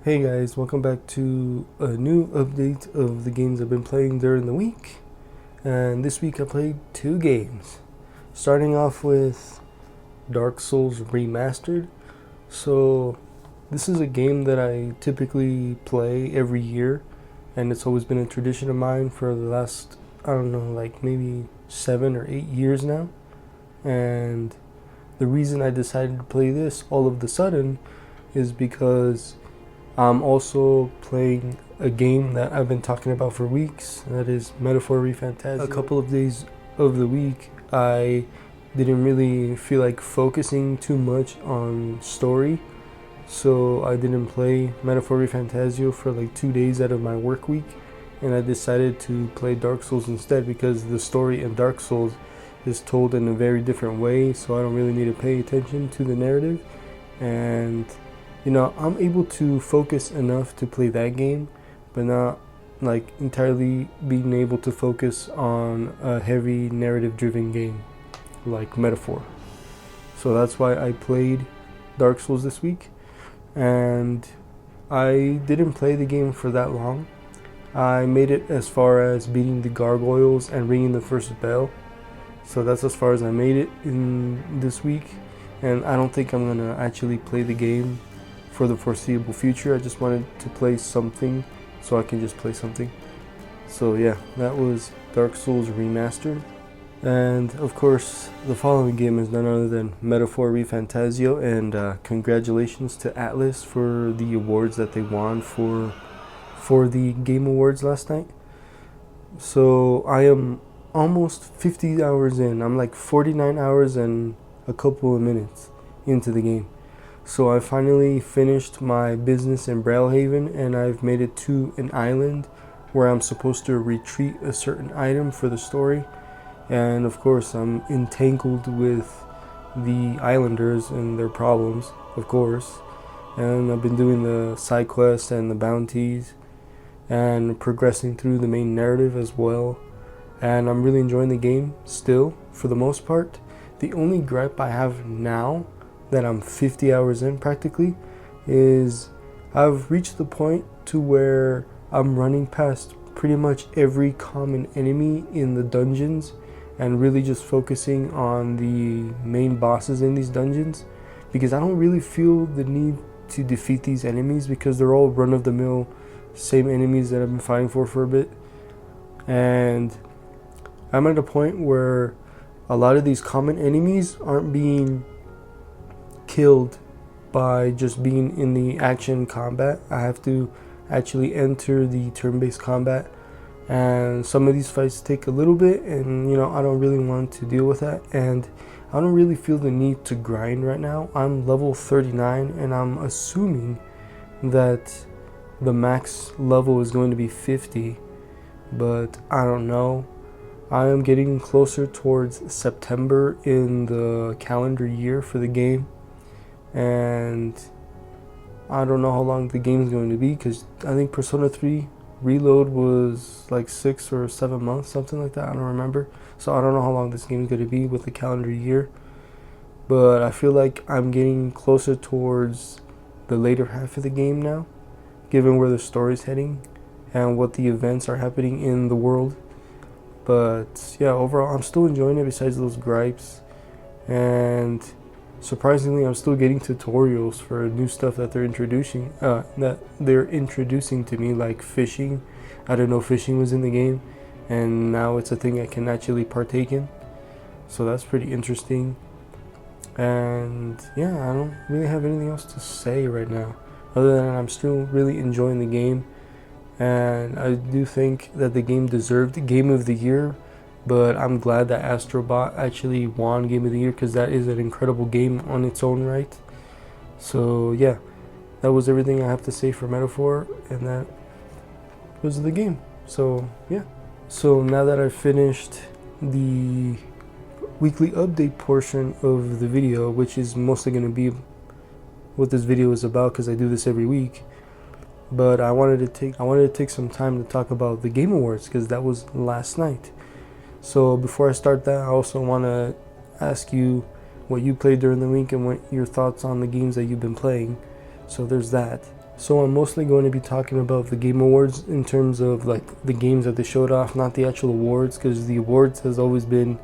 Hey guys, welcome back to a new update of the games I've been playing during the week. And this week I played two games. Starting off with Dark Souls Remastered. So, this is a game that I typically play every year, and it's always been a tradition of mine for the last, I don't know, like maybe 7 or 8 years now. And the reason I decided to play this all of the sudden is because I'm also playing a game that I've been talking about for weeks, that is Metaphor ReFantazio. A couple of days of the week, I didn't really feel like focusing too much on story, so I didn't play Metaphor ReFantazio for like 2 days out of my work week, and I decided to play Dark Souls instead because the story in Dark Souls is told in a very different way, so I don't really need to pay attention to the narrative. And I'm able to focus enough to play that game, but not like entirely being able to focus on a heavy narrative driven game like Metaphor. So that's why I played Dark Souls this week, and I didn't play the game for that long. I made it as far as beating the gargoyles and ringing the first bell. So that's as far as I made it in this week, and I don't think I'm gonna actually play the game for the foreseeable future. I just wanted to play something so I can just play something. So yeah, that was Dark Souls Remastered. And of course, the following game is none other than Metaphor ReFantazio, and congratulations to Atlas for the awards that they won for the Game Awards last night. So I am almost 50 hours in. I'm like 49 hours and a couple of minutes into the game. So I finally finished my business in Braillehaven, and I've made it to an island where I'm supposed to retreat a certain item for the story. And of course, I'm entangled with the islanders and their problems, of course. And I've been doing the side quests and the bounties and progressing through the main narrative as well. And I'm really enjoying the game still, for the most part. The only gripe I have now that I'm 50 hours in practically is I've reached the point to where I'm running past pretty much every common enemy in the dungeons and really just focusing on the main bosses in these dungeons, because I don't really feel the need to defeat these enemies because they're all run-of-the-mill same enemies that I've been fighting for a bit. And I'm at a point where a lot of these common enemies aren't being killed by just being in the action combat. I have to actually enter the turn-based combat, and some of these fights take a little bit, and I don't really want to deal with that, and I don't really feel the need to grind right now. I'm level 39, and I'm assuming that the max level is going to be 50, but I don't know. I am getting closer towards September in the calendar year for the game, and I don't know how long the game is going to be, because I think Persona 3 Reload was like 6 or 7 months, something like that. I don't remember. So I don't know how long this game is going to be with the calendar year, but I feel like I'm getting closer towards the later half of the game now, given where the story is heading and what the events are happening in the world. But yeah, overall I'm still enjoying it besides those gripes, and surprisingly I'm still getting tutorials for new stuff that they're introducing to me, like fishing. I didn't know fishing was in the game, and now it's a thing I can actually partake in, so that's pretty interesting. And yeah, I don't really have anything else to say right now other than I'm still really enjoying the game, and I do think that the game deserved Game of the Year, but I'm glad that Astrobot actually won Game of the Year, because that is an incredible game on its own right. So yeah, that was everything I have to say for Metaphor, and that was the game. So yeah, so now that I've finished the weekly update portion of the video, which is mostly going to be what this video is about because I do this every week, but I wanted to take some time to talk about the Game Awards because that was last night. So before I start that, I also want to ask you what you played during the week and what your thoughts on the games that you've been playing. So there's that. So I'm mostly going to be talking about the Game Awards in terms of like the games that they showed off, not the actual awards, because the awards has always been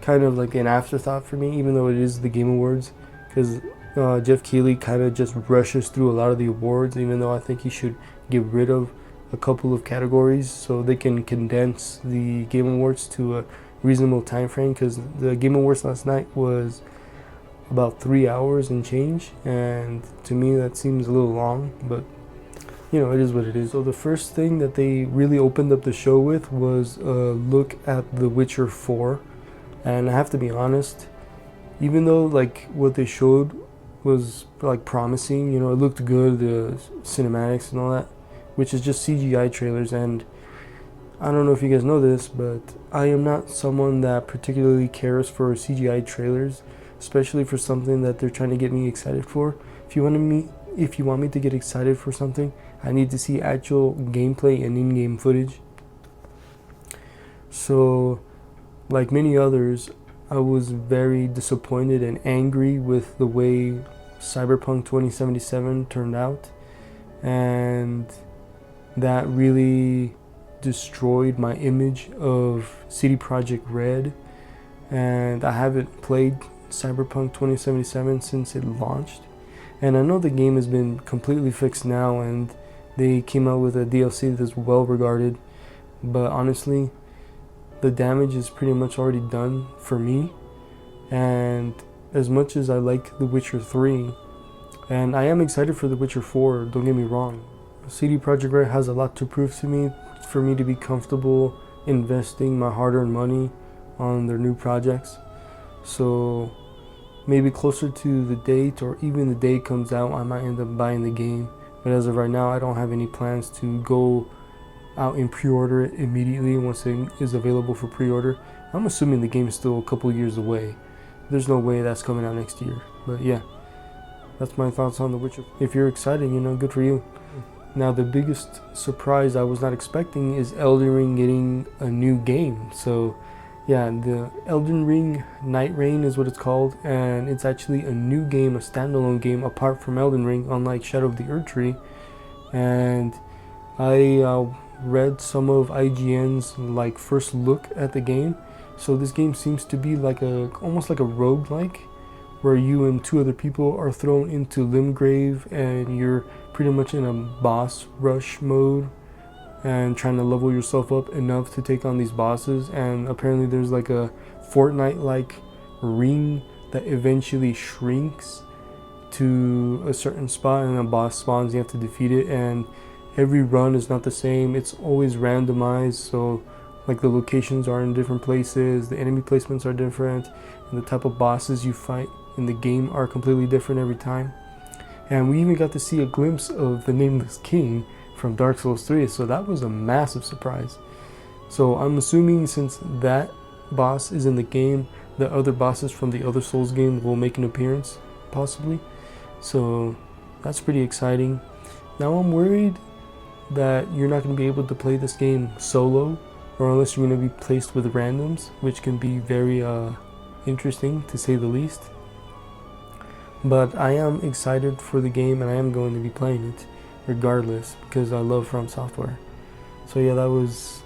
kind of like an afterthought for me, even though it is the Game Awards, because Jeff Keighley kind of just rushes through a lot of the awards, even though I think he should get rid of a couple of categories so they can condense the Game Awards to a reasonable time frame, because the Game Awards last night was about 3 hours and change, and to me that seems a little long, but you know, it is what it is. So the first thing that they really opened up the show with was a look at The Witcher 4, and I have to be honest, even though like what they showed was like promising, you know, it looked good, the cinematics and all that, which is just CGI trailers, and I don't know if you guys know this, but I am not someone that particularly cares for CGI trailers, especially for something that they're trying to get me excited for. If you want me to get excited for something, I need to see actual gameplay and in-game footage. So, like many others, I was very disappointed and angry with the way Cyberpunk 2077 turned out, and that really destroyed my image of CD Projekt Red. And I haven't played Cyberpunk 2077 since it launched, and I know the game has been completely fixed now, and they came out with a DLC that's well regarded, but honestly the damage is pretty much already done for me. And as much as I like The Witcher 3, and I am excited for The Witcher 4, don't get me wrong, CD Projekt Red has a lot to prove to me for me to be comfortable investing my hard-earned money on their new projects. So maybe closer to the date, or even the day it comes out, I might end up buying the game. But as of right now, I don't have any plans to go out and pre-order it immediately once it is available for pre-order. I'm assuming the game is still a couple years away. There's no way that's coming out next year. But yeah, that's my thoughts on The Witcher. If you're excited, you know, good for you. Now, the biggest surprise I was not expecting is Elden Ring getting a new game. So yeah, the Elden Ring Night Reign is what it's called, and it's actually a new game, a standalone game apart from Elden Ring, unlike Shadow of the Erdtree. And I read some of IGN's like first look at the game. So this game seems to be like almost like a roguelike, where you and two other people are thrown into Limgrave, and you're pretty much in a boss rush mode and trying to level yourself up enough to take on these bosses. And apparently there's like a Fortnite-like ring that eventually shrinks to a certain spot, and a boss spawns, you have to defeat it, and every run is not the same, it's always randomized. So like the locations are in different places, the enemy placements are different, and the type of bosses you fight in the game are completely different every time. And we even got to see a glimpse of the Nameless King from Dark Souls 3, so that was a massive surprise. So I'm assuming since that boss is in the game, the other bosses from the other Souls game will make an appearance, possibly. So that's pretty exciting. Now I'm worried that you're not going to be able to play this game solo, or unless you're going to be placed with randoms, which can be very interesting to say the least. But I am excited for the game, and I am going to be playing it regardless, because I love From Software. So yeah, that was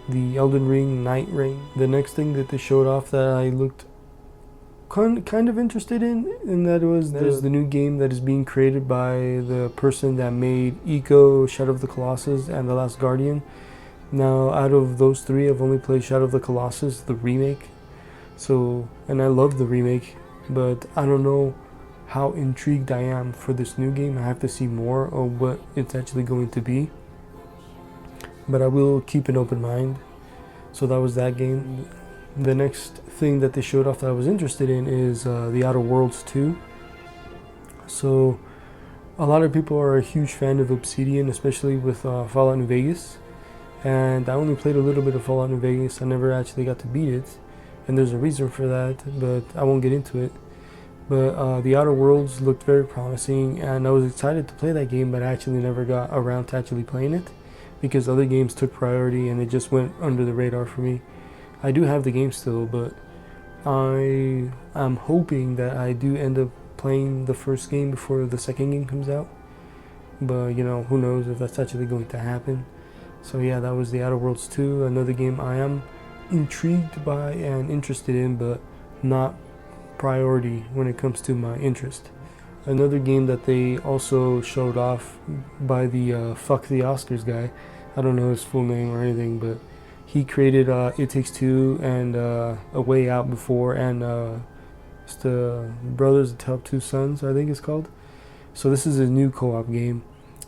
the Elden Ring Night Reign. The next thing that they showed off that I looked kind of interested in, and that was the new game that is being created by the person that made Ico, Shadow of the Colossus, and The Last Guardian. Now, out of those three, I've only played Shadow of the Colossus, the remake. So, and I love the remake, but I don't know how intrigued I am for this new game. I have to see more of what it's actually going to be, but I will keep an open mind. So that was that game. The next thing that they showed off that I was interested in is The Outer Worlds 2. So a lot of people are a huge fan of Obsidian, especially with Fallout New Vegas, and I only played a little bit of Fallout New Vegas. I never actually got to beat it, and there's a reason for that, but I won't get into it. But The Outer Worlds looked very promising, and I was excited to play that game, but I actually never got around to actually playing it because other games took priority and it just went under the radar for me. I do have the game still, but I am hoping that I do end up playing the first game before the second game comes out. but you know, who knows if that's actually going to happen. So yeah, that was the Outer Worlds 2, another game I am intrigued by and interested in, but not priority when it comes to my interest. Another game that they also showed off by the Fuck the Oscars guy, I don't know his full name or anything, but he created It Takes Two and A Way Out before, and it's the Brothers of Tale of Two Sons, I think it's called. So this is a new co-op game,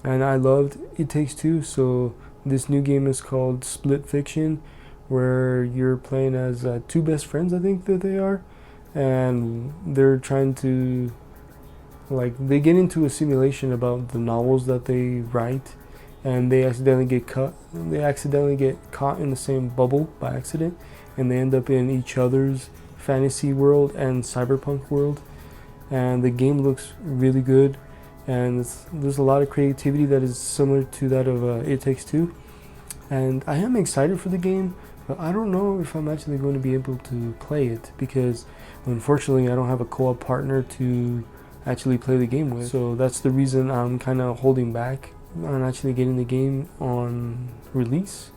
and I loved It Takes Two, so this new game is called Split Fiction, where you're playing as two best friends, I think that they are, and they're trying to, like, they get into a simulation about the novels that they write, and they accidentally get caught in the same bubble by accident, and they end up in each other's fantasy world and cyberpunk world. And the game looks really good, and there's a lot of creativity that is similar to that of It Takes Two. And I am excited for the game, but I don't know if I'm actually going to be able to play it, because unfortunately I don't have a co-op partner to actually play the game with. So that's the reason I'm kind of holding back on actually getting the game on release.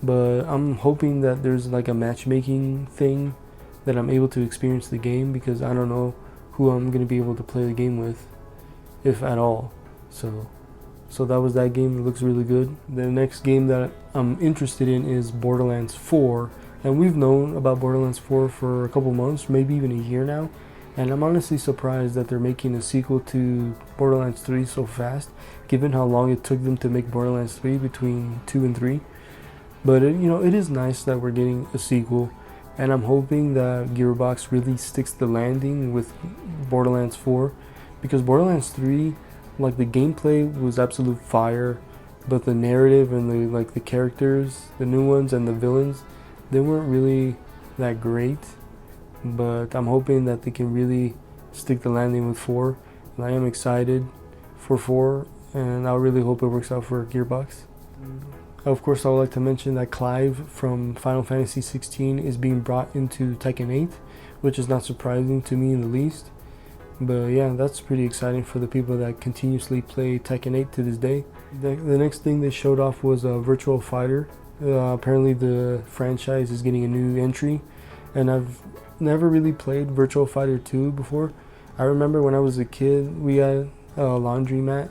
But I'm hoping that there's like a matchmaking thing that I'm able to experience the game, because I don't know who I'm going to be able to play the game with, if at all. So that was that game. It looks really good. The next game that I'm interested in is Borderlands 4. And we've known about Borderlands 4 for a couple months, maybe even a year now. And I'm honestly surprised that they're making a sequel to Borderlands 3 so fast, given how long it took them to make Borderlands 3 between 2 and 3. But it is nice that we're getting a sequel, and I'm hoping that Gearbox really sticks the landing with Borderlands 4, because Borderlands 3, like, the gameplay was absolute fire, but the narrative and the characters, the new ones and the villains, they weren't really that great. But I'm hoping that they can really stick the landing with 4, and I am excited for 4, and I really hope it works out for Gearbox. Of course, I would like to mention that Clive from Final Fantasy 16 is being brought into Tekken 8, which is not surprising to me in the least. But yeah, that's pretty exciting for the people that continuously play Tekken 8 to this day. The next thing they showed off was a Virtual Fighter. Apparently the franchise is getting a new entry, and I've never really played Virtual Fighter 2 before. I remember when I was a kid, we had a laundromat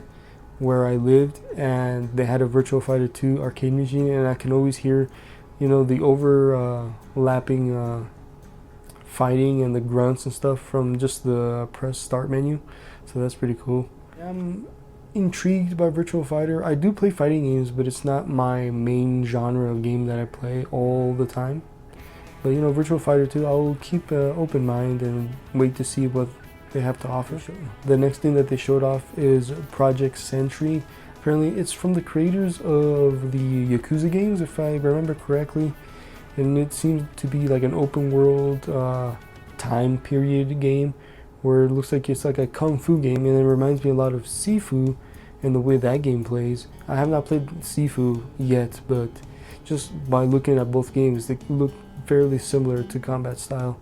where I lived, and they had a Virtual Fighter 2 arcade machine, and I can always hear, the overlapping fighting and the grunts and stuff from just the press start menu. So that's pretty cool. I'm intrigued by Virtual Fighter. I do play fighting games, but it's not my main genre of game that I play all the time. But Virtual Fighter 2, I'll keep an open mind and wait to see what they have to offer. The next thing that they showed off is Project Sentry. Apparently it's from the creators of the Yakuza games, if I remember correctly. And it seems to be like an open world time period game, where it looks like it's like a kung fu game, and it reminds me a lot of Sifu and the way that game plays. I have not played Sifu yet, but just by looking at both games, they look fairly similar to combat style.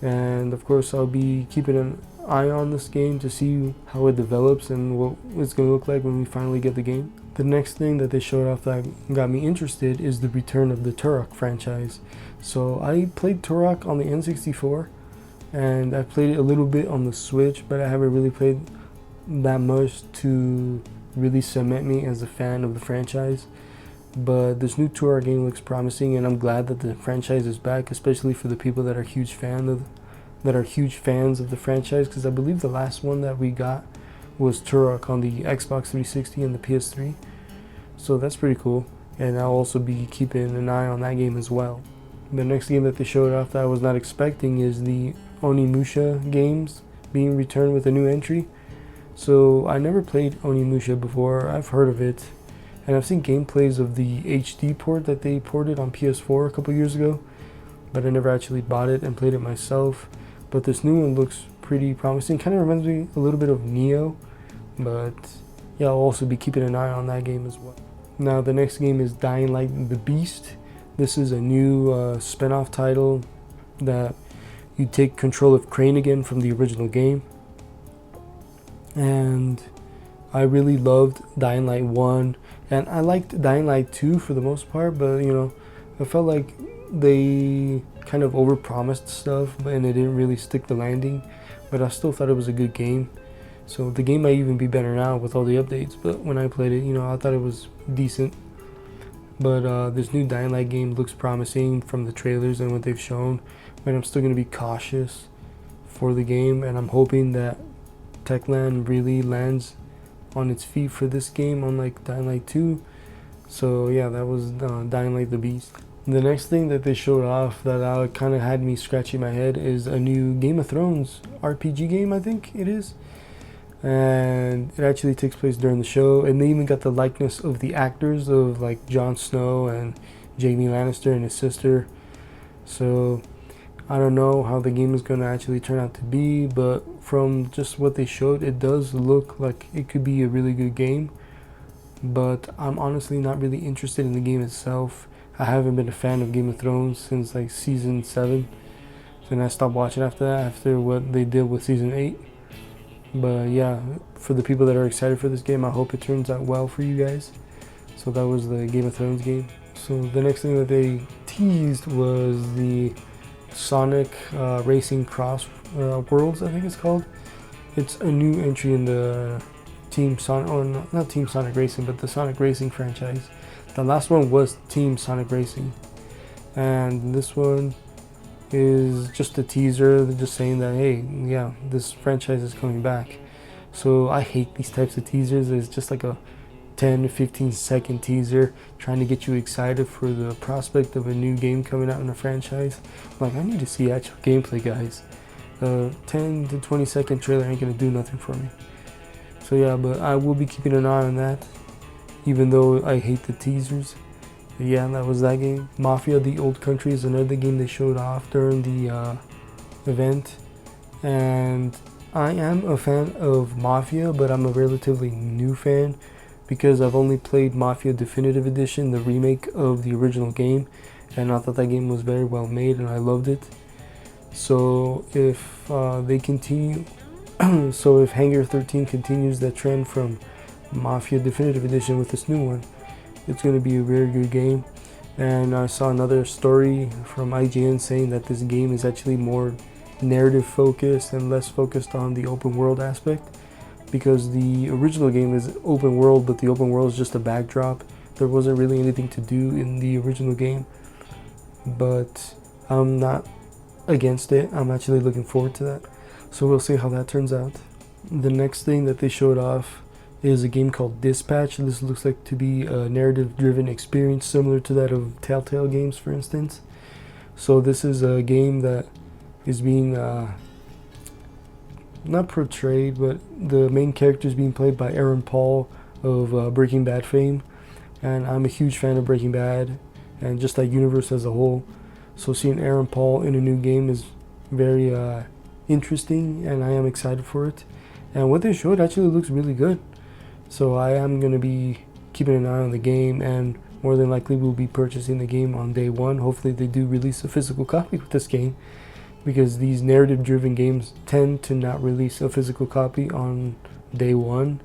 And of course I'll be keeping an eye on this game to see how it develops and what it's going to look like when we finally get the game. The next thing that they showed off that got me interested is the return of the Turok franchise. So I played Turok on the N64, and I played it a little bit on the Switch, but I haven't really played that much to really cement me as a fan of the franchise. But this new Turok game looks promising, and I'm glad that the franchise is back, especially for the people that are huge fans of the franchise, because I believe the last one that we got was Turok on the Xbox 360 and the PS3. So that's pretty cool, and I'll also be keeping an eye on that game as well. The next game that they showed off that I was not expecting is the Onimusha games being returned with a new entry. So I never played Onimusha before. I've heard of it, and I've seen gameplays of the HD port that they ported on PS4 a couple years ago, but I never actually bought it and played it myself. But this new one looks pretty promising. Kind of reminds me a little bit of Neo, but yeah, I'll also be keeping an eye on that game as well. Now the next game is Dying Light the Beast. This is a new spin-off title that you take control of Crane again from the original game. And I really loved Dying Light 1, and I liked Dying Light 2 for the most part, but I felt like they kind of overpromised stuff, and it didn't really stick the landing. But I still thought it was a good game. So the game might even be better now with all the updates, but when I played it, I thought it was decent. But this new Dying Light game looks promising from the trailers and what they've shown, but I'm still going to be cautious for the game, and I'm hoping that Techland really lands on its feet for this game, unlike Dying Light 2. So yeah, that was Dying Light the Beast. The next thing that they showed off that kind of had me scratching my head is a new Game of Thrones RPG game, I think it is. And it actually takes place during the show, and they even got the likeness of the actors of like Jon Snow and Jaime Lannister and his sister. So I don't know how the game is going to actually turn out to be, but from just what they showed, it does look like it could be a really good game. But I'm honestly not really interested in the game itself. I haven't been a fan of Game of Thrones since like season 7. Then I stopped watching after that, after what they did with season 8. But yeah, for the people that are excited for this game, I hope it turns out well for you guys. So that was the Game of Thrones game. So the next thing that they teased was the Sonic Racing Cross Worlds, I think it's called. It's a new entry in the Team Sonic, or not Team Sonic Racing, but the Sonic Racing franchise. The last one was Team Sonic Racing, and this one is just a teaser. They're just saying that, hey, yeah, this franchise is coming back. So I hate these types of teasers. It's just like a 10 to 15 second teaser trying to get you excited for the prospect of a new game coming out in a franchise. Like, I need to see actual gameplay, guys. 10 to 20 second trailer ain't gonna do nothing for me. So yeah, but I will be keeping an eye on that, even though I hate the teasers. Yeah, that was that game. Mafia: The Old Country is another game they showed off during the event, and I am a fan of Mafia, but I'm a relatively new fan because I've only played Mafia Definitive Edition, the remake of the original game, and I thought that game was very well made and I loved it. So if they continue, so if Hangar 13 continues that trend from Mafia Definitive Edition with this new one, it's going to be a very good game. And I saw another story from IGN saying that this game is actually more narrative focused and less focused on the open world aspect, because the original game is open world, but the open world is just a backdrop. There wasn't really anything to do in the original game, but I'm not against it. I'm actually looking forward to that. So we'll see how that turns out. The next thing that they showed off is a game called Dispatch. This looks like to be a narrative-driven experience similar to that of Telltale games, for instance. So this is a game that is being not portrayed, but the main character is being played by Aaron Paul of Breaking Bad fame, and I'm a huge fan of Breaking Bad and just that universe as a whole. So seeing Aaron Paul in a new game is very interesting, and I am excited for it. And what they showed actually looks really good. So I am going to be keeping an eye on the game, and more than likely we'll be purchasing the game on day one. Hopefully they do release a physical copy with this game, because these narrative-driven games tend to not release a physical copy on day one.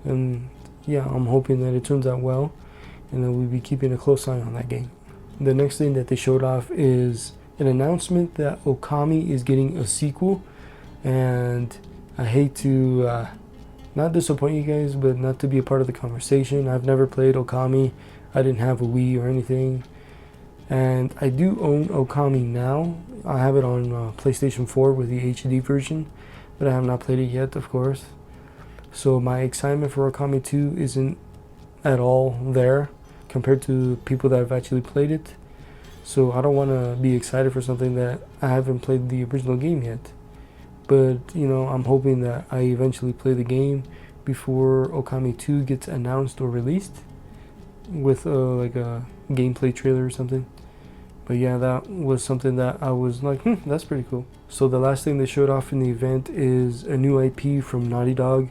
And yeah, I'm hoping that it turns out well, and that we'll be keeping a close eye on that game. The next thing that they showed off is an announcement that Okami is getting a sequel, and I hate to not disappoint you guys, but not to be a part of the conversation. I've never played Okami. I didn't have a Wii or anything, and I do own Okami now. I have it on PlayStation 4 with the HD version, but I have not played it yet, of course. So my excitement for Okami 2 isn't at all there compared to people that have actually played it. So I don't want to be excited for something that I haven't played the original game yet. But I'm hoping that I eventually play the game before Okami 2 gets announced or released with like a gameplay trailer or something. But yeah, that was something that I was like, that's pretty cool. So the last thing they showed off in the event is a new IP from Naughty Dog,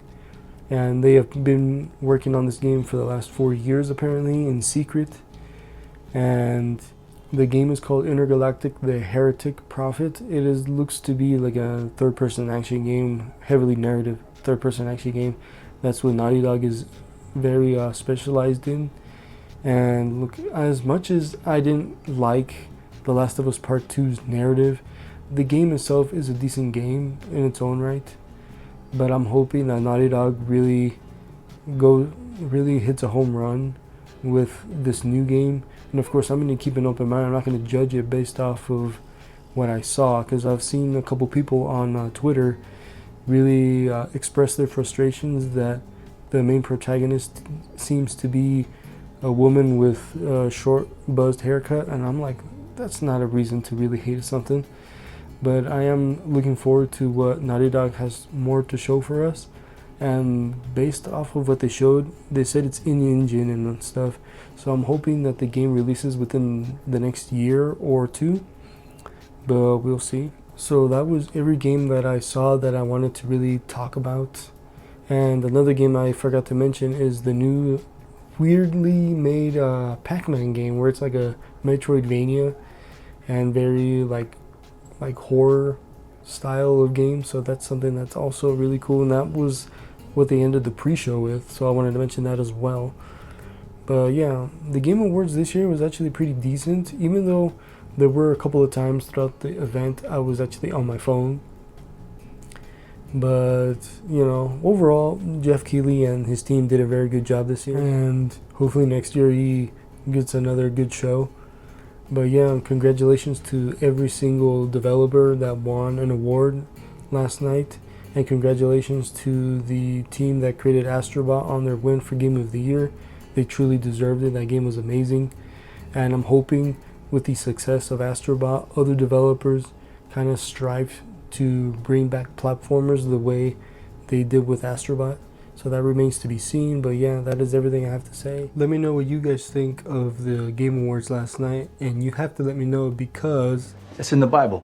and they have been working on this game for the last 4 years apparently in secret. And the game is called Intergalactic: The Heretic Prophet. It looks to be like a third-person action game, heavily narrative third-person action game. That's what Naughty Dog is very specialized in. And look, as much as I didn't like The Last of Us Part 2's narrative, the game itself is a decent game in its own right. But I'm hoping that Naughty Dog really hits a home run with this new game. And of course, I'm going to keep an open mind. I'm not going to judge it based off of what I saw, because I've seen a couple people on Twitter really express their frustrations that the main protagonist seems to be a woman with a short buzzed haircut, and I'm like, that's not a reason to really hate something. But I am looking forward to what Naughty Dog has more to show for us. And based off of what they showed, they said it's in the engine and stuff. So I'm hoping that the game releases within the next year or two, but we'll see. So that was every game that I saw that I wanted to really talk about. And another game I forgot to mention is the new weirdly made Pac-Man game, where it's like a Metroidvania and very like horror style of game. So that's something that's also really cool, and that was what they ended the pre-show with, so I wanted to mention that as well. But yeah, the Game Awards this year was actually pretty decent, even though there were a couple of times throughout the event I was actually on my phone. But, you know, overall, Jeff Keighley and his team did a very good job this year, and hopefully next year he gets another good show. But yeah, congratulations to every single developer that won an award last night, and congratulations to the team that created Astrobot on their win for Game of the Year. They truly deserved it. That game was amazing, and I'm hoping with the success of Astrobot, other developers kind of strive to bring back platformers the way they did with Astrobot. So that remains to be seen, but yeah, that is everything I have to say. Let me know what you guys think of the Game Awards last night, and you have to let me know because it's in the Bible.